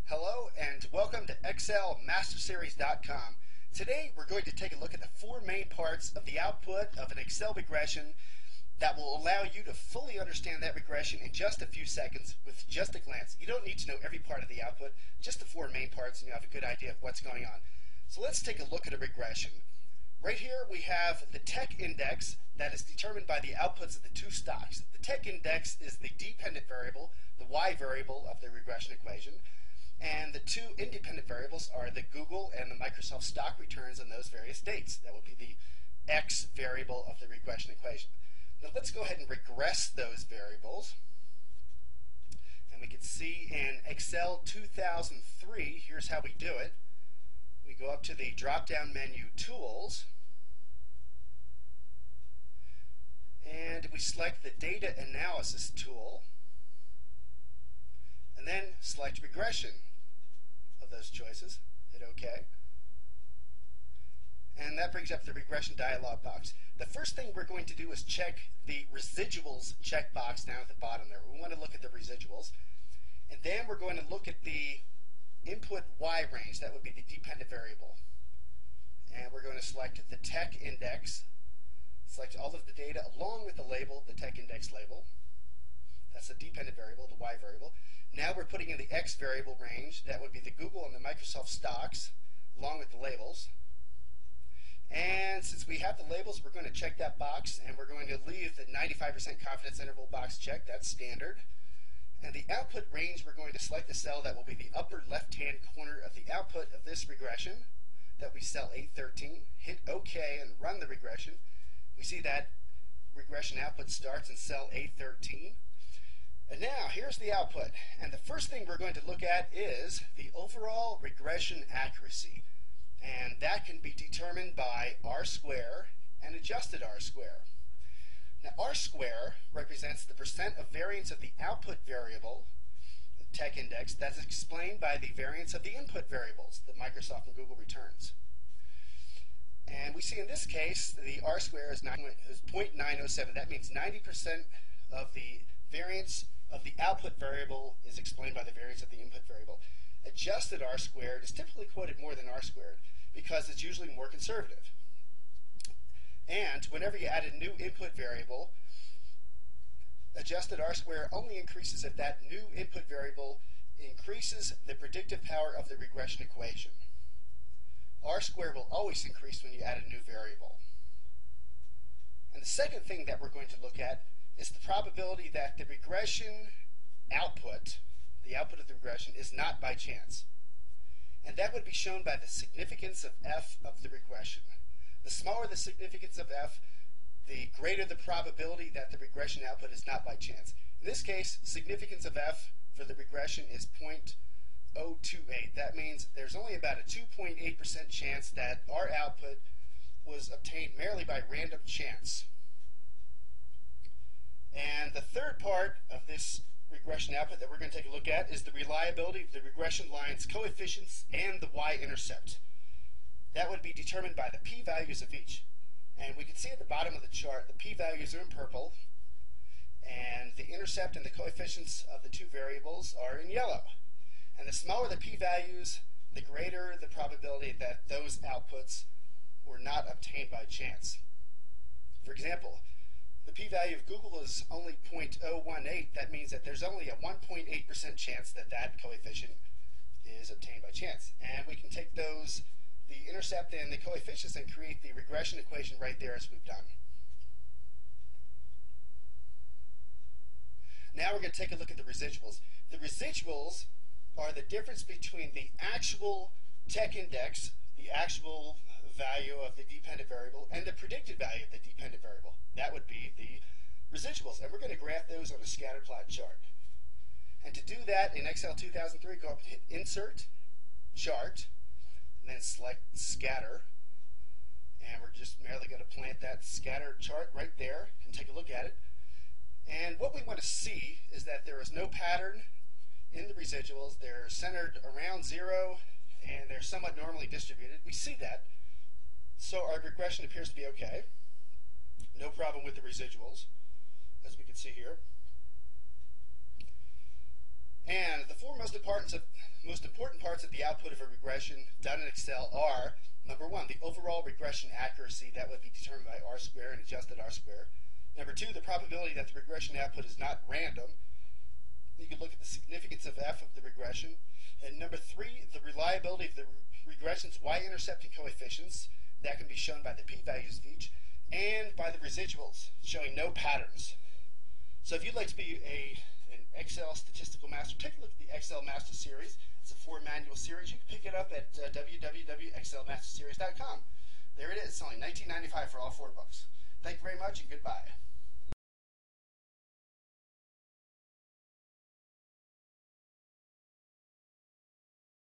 Hello and welcome to excelmasterseries.com. Today we're going to take a look at the four main parts of the output of an Excel regression that will allow you to fully understand that regression in just a few seconds with just a glance. You don't need to know every part of the output, just the four main parts, and you have a good idea of what's going on. So let's take a look at a regression. Right here we have the tech index that is determined by the outputs of the two stocks. The tech index is the dependent variable, the y variable of the regression equation. And the two independent variables are the Google and the Microsoft stock returns on those various dates. That would be the x variable of the regression equation. Now let's go ahead and regress those variables. And we can see in Excel 2003, here's how we do it. We go up to the drop-down menu Tools, and we select the Data Analysis tool, and then select Regression of those choices. Hit OK. And that brings up the regression dialog box. The first thing we're going to do is check the residuals checkbox down at the bottom there. We want to look at the residuals. And then we're going to look at the input y range. That would be the dependent variable. And we're going to select the tech index, select all of the data along with the label, the tech index label. That's the dependent variable, the y variable. Now we're putting in the x variable range. That would be the Google and the Microsoft stocks along with the labels. And since we have the labels, we're going to check that box, and we're going to leave the 95% confidence interval box checked. That's standard. And the output range, we're going to select the cell that will be the upper left-hand corner of the output of this regression. That will be cell 813. Hit OK and run the regression. We see that regression output starts in cell 813. And now, here's the output. And the first thing we're going to look at is the overall regression accuracy. And that can be determined by R-square and adjusted R-square. Now, R-square represents the percent of variance of the output variable, the tech index, that's explained by the variance of the input variables, the Microsoft and Google returns. And we see in this case, the R-square is 0.907. That means 90% of the variance of the output variable is explained by the variance of the input variable. Adjusted R-squared is typically quoted more than R-squared because it's usually more conservative. And whenever you add a new input variable, adjusted R-square only increases if that new input variable increases the predictive power of the regression equation. R-square will always increase when you add a new variable. And the second thing that we're going to look at is the probability that the regression output, the output of the regression, is not by chance. And that would be shown by the significance of f of the regression. The smaller the significance of f, the greater the probability that the regression output is not by chance. In this case, significance of f for the regression is 0.028. That means there's only about a 2.8% chance that our output was obtained merely by random chance. And the third part of this regression output that we're going to take a look at is the reliability of the regression line's coefficients and the y-intercept. That would be determined by the p-values of each. And we can see at the bottom of the chart, the p-values are in purple, and the intercept and the coefficients of the two variables are in yellow. And the smaller the p-values, the greater the probability that those outputs were not obtained by chance. For example, the p-value of Google is only 0.018. That means that there's only a 1.8% chance that that coefficient is obtained by chance. And we can take those, the intercept and the coefficients, and create the regression equation right there as we've done. Now we're going to take a look at the residuals. The residuals are the difference between the actual tech index, the actual value of the dependent variable, and the predicted value of the dependent variable. That would be the residuals, and we're going to graph those on a scatter plot chart. And to do that in Excel 2003, go up and hit Insert, Chart, and then select Scatter. And we're just merely going to plant that scatter chart right there and take a look at it. And what we want to see is that there is no pattern in the residuals. They're centered around 0, and they're somewhat normally distributed. We see that. So our regression appears to be okay. No problem with the residuals, as we can see here. And the four most important parts of the output of a regression done in Excel are, number one, the overall regression accuracy that would be determined by R squared and adjusted R squared. Number two, the probability that the regression output is not random. You can look at the significance of f of the regression. And number three, the reliability of the regression's y-intercepting coefficients. That can be shown by the p-values of each, and by the residuals, showing no patterns. So if you'd like to be an Excel statistical master, take a look at the Excel Master Series. It's a 4-manual series. You can pick it up at www.excelmasterseries.com. There it is. It's only $19.95 for all 4 books. Thank you very much, and goodbye.